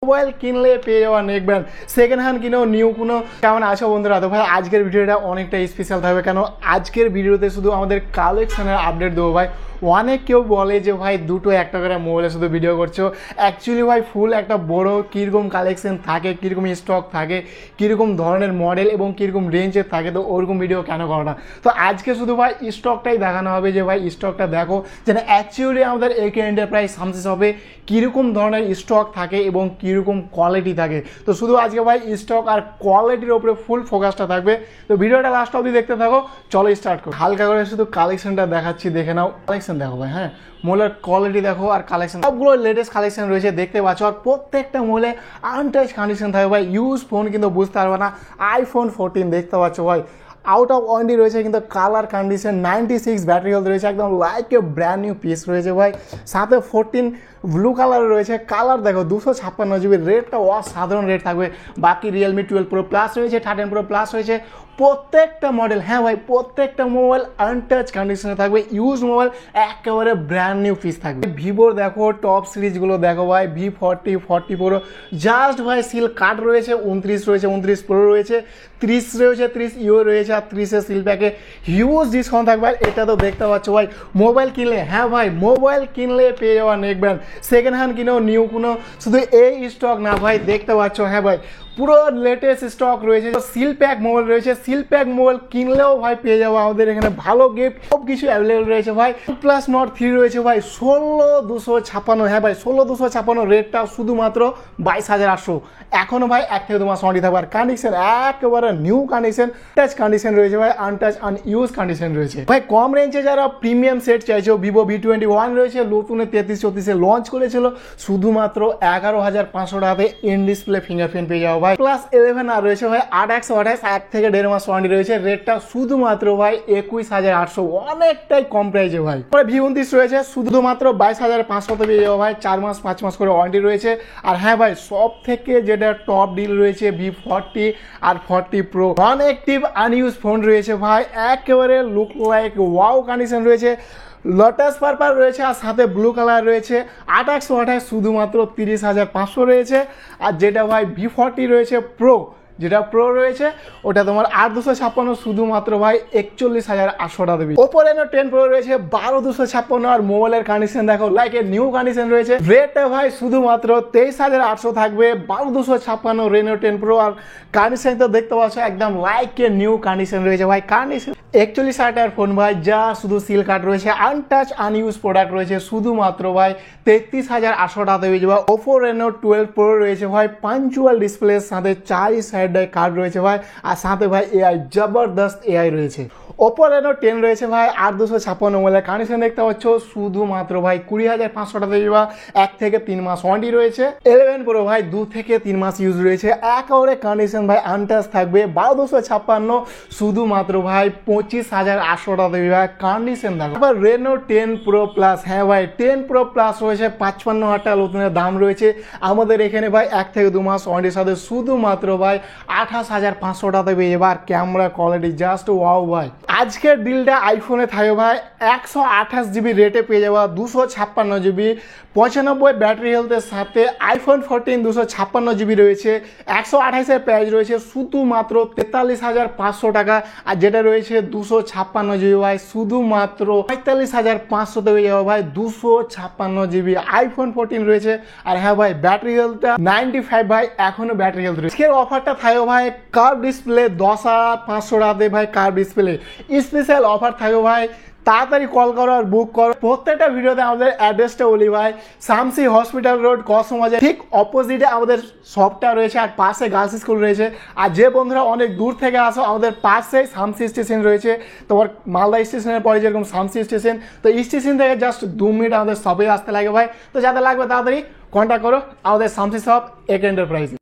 Mobile কিনলে পেয়ে যাওয়া নেক ব্র্যান্ড সেকেন্ড হ্যান্ড কিনেও নিউ কোনো কেমন আছো বন্ধুরা। তো ভাই আজকের ভিডিওটা অনেকটা স্পেশাল থাকবে, কেন আজকের ভিডিওতে শুধু আমাদের কালেকশনের আপডেট দেবো ভাই। অনেক কেউ বলে যে ভাই দুটো একটা করে মোবাইলে শুধু ভিডিও করছো, অ্যাকচুয়ালি ভাই ফুল একটা বড় কীরকম কালেকশন থাকে, কীরকম স্টক থাকে, কীরকম ধরনের মডেল এবং কীরকম রেঞ্জের থাকে, তো ওরকম ভিডিও কেন করো না। তো আজকে শুধু ভাই স্টকটাই দেখানো হবে যে ভাই স্টকটা দেখো যেন অ্যাকচুয়ালি আমাদের একে এন্টারপ্রাইজ সামসিস হবে কীরকম ধরনের স্টক থাকে এবং কীরকম কোয়ালিটি থাকে। তো শুধু আজকে ভাই স্টক আর কোয়ালিটির ওপরে ফুল ফোকাসটা থাকবে। তো ভিডিওটা লাস্ট অবধি দেখতে থাকো, চলো স্টার্ট করো। হালকা করে শুধু কালেকশনটা দেখাচ্ছি, দেখে নাও। কালেকশন দেখো ভাই, হ্যাঁ মোলের কোয়ালিটি দেখো আর কালেকশন সবগুলো লেটেস্ট কালেকশন রয়েছে দেখতে পাচ্ছ। আর প্রত্যেকটা মোলে আনটাচ কন্ডিশন থাকবে ভাই। ইউজ ফোন কিন্তু বুঝতে পারবে না। আইফোন 14 দেখতে পাচ্ছ ভাই, আউট অফ ওয়ারেন্টি রয়েছে কিন্তু কালার কন্ডিশন 96 ব্যাটারি হেলথ রয়েছে, একদম like a brand new piece রয়েছে ভাই। সাথে 14 ব্লু কালার রয়েছে। কালার দেখো 256 জিবি, রেটটা অসাধারণ রেট থাকবে। বাকি রিয়েলমি 12 প্রো প্লাস রয়েছে, 13 প্রো প্লাস রয়েছে। প্রত্যেকটা মডেল, হ্যাঁ ভাই প্রত্যেকটা মোবাইল আনটাচ কন্ডিশনে থাকবে। ইউজ মোবাইল একেবারে ব্র্যান্ড নিউ পিস থাকবে। ভিভোর দেখো টপ সিরিজগুলো দেখো ভাই, V40, 40 প্রো জাস্ট ভাই সিল কাট রয়েছে, 29 রয়েছে, 29 প্রো রয়েছে, 30 রয়েছে, 30 ইউ রয়েছে, আর 30 সিল প্যাকে হিউজ ডিসকাউন্ট থাকবে। এটা তো দেখতে পাচ্ছ ভাই মোবাইল কিনলে, হ্যাঁ ভাই মোবাইল কিনলে পেয়ে যাওয়া নেক ব্র্যান্ড সেকেন্ড হ্যান্ড কিনেও নিউ কোনো শুধু এই স্টক না ভাই, দেখতে পাচ্ছ হ্যাঁ ভাই পুরো লেটেস্ট স্টক রয়েছে। সিল প্যাক মোবাইল রয়েছে, সিল প্যাক মোবাইল কিনলেও ভাই পেয়ে যাবো আমাদের এখানে ভালো গিফট, সব কিছু অ্যাভেলেবল রয়েছে ভাই। প্লাস নট 3 রয়েছে ভাই 16256, হ্যাঁ ভাই 16256 রেটটা শুধুমাত্র 22800। এখনো ভাই 1 থেকে 2 মাস ওয়ারেন্টি থাকবে। আর কন্ডিশন একেবারে নিউ কন্ডিশন, টাচ কন্ডিশন রয়েছে ভাই, আনটাচ আনইউজ কন্ডিশন রয়েছে ভাই। কম রেঞ্জে যারা প্রিমিয়াম সেট চাইছো, ভিভো V21 রয়েছে, নতুনে 3334 লঞ্চ করেছিল, শুধুমাত্র 11500 টাকাতে ইন ডিসপ্লে ফিঙ্গারপ্রিন্ট পেয়ে যাবো ভাই। প্লাস 11 আর রয়েছে ভাই 828, 1 থেকে 1.5 মাস ওয়ারেন্টি রয়েছে, রেটটা শুধুমাত্র ভাই 21800, অনেকটাই কম প্রাইসে ভাই। পরে V29 রয়েছে, শুধুমাত্র 22500 পেয়ে যাবো ভাই, 4 মাস 5 মাস করে ওয়ারেন্টি রয়েছে। আর হ্যাঁ ভাই সব থেকে যেটা টপ ডিল রয়েছে V40 আর 40 প্রো অনেকটিভ আনইউজ ফোন রয়েছে ভাই, একেবারে লুক লাইক ওয়াও কন্ডিশন রয়েছে। লোটাস পার্পল রয়েছে আর সাথে ব্লু কালার রয়েছে, 828 শুধুমাত্র 30500 রয়েছে। আর যেটা ভাই V40 রয়েছে প্রো, যেটা প্রো রয়েছে ওটা তোমার 8256 শুধুমাত্র ভাই 41800 টাকা দেবে। ওপো রেনো 10 প্রো রয়েছে 12256। আর মোবাইলের কন্ডিশন দেখো লাইক এ নিউ কন্ডিশন রয়েছে, রেটটা ভাই শুধুমাত্র 23800 থাকবে, 12256 রেনো 10 প্রো। আর কন্ডিশন তো দেখতে পাচ্ছ একদম লাইক এ নিউ কন্ডিশন রয়েছে ভাই। কন্ডিশন 41 টাকার ফোন ভাই, যা শুধু সিল কাট রয়েছে, আনটাচ আনইউজ প্রোডাক্ট রয়েছে, শুধুমাত্র ভাই 33800 টাকা দেবে। ওপো রেনো 12 প্রো রয়েছে ভাই, পাঞ্চুয়াল ডিসপ্লে সাথে 4 সাইড কার্ড রয়েছে ভাই, আর সাথে ভাই এআই জবরদস্ত এআই রয়েছে। ওপো রেনো 10 রয়েছে ভাই 8256 মোবাইলের কন্ডিশন দেখতে পাচ্ছ, শুধুমাত্র ভাই 20500 টাকা দেবে। 1 থেকে 3 মাস ওয়ারেন্টি রয়েছে। 11 প্রো ভাই 2 থেকে 3 মাস ইউজ রয়েছে, একেবারে কন্ডিশন ভাই আনটাচ থাকবে, 12256 শুধুমাত্র ভাই 25800 টাকা দেবে ভাই। কন্ডিশন দেখো। আবার রেনো 10 প্রো প্লাস, হ্যাঁ ভাই 10 প্রো প্লাস রয়েছে 55,000 টাকা নতুনের দাম রয়েছে আমাদের এখানে ভাই, 1 থেকে 2 মাস ওয়ারেন্টির সাথে শুধুমাত্র ভাই 28500 টাকা দেবে। এবার ক্যামেরা কোয়ালিটি জাস্ট ওয়াও ভাই। আজকের ডিলটা আইফোনে থাকবে ভাই 128 জিবি রেটে পেয়ে যাওয়া, 256 জিবি, 95 ব্যাটারি হেলথের সাথে আইফোন 14 256 জিবি রয়েছে, 128 প্রাইস রয়েছে শুধুমাত্র 43500 টাকা। আর যেটা রয়েছে 256 জিবি ভাই শুধুমাত্র 45500 পেয়ে যাবো ভাই, 256 জিবি আইফোন 14 রয়েছে। আর হ্যাঁ ভাই ব্যাটারি হেলথটা 95 ভাই, এখনো ব্যাটারি হেলথ রয়েছে। আজকের অফারটা থাকবে ভাই কার্ভ ডিসপ্লে 10,500 টাকাতে ভাই, কার্ভ ডিসপ্লে স্পেশাল অফার থাকবে ভাই। তাড়াতাড়ি কল করো আর বুক করো। প্রত্যেকটা ভিডিওতে আমাদের অ্যাড্রেসটা বলি ভাই, শামসি হসপিটাল রোড কসমবাজার ঠিক অপোজিটে আমাদের শপটা রয়েছে, আর পাশে গার্লস স্কুল রয়েছে। আর যে বন্ধুরা অনেক দূর থেকে আসো, আমাদের পাশেই শামসি স্টেশন রয়েছে। তোমার মালদা স্টেশনের পরে যেরকম শামসি স্টেশন, তো স্টেশন থেকে জাস্ট 2 মিনিট আমাদের শপে আসতে লাগে ভাই। তো যাদের লাগবে তাড়াতাড়ি কন্ট্যাক্ট করো আমাদের শামসি শপ একে এন্টারপ্রাইজ।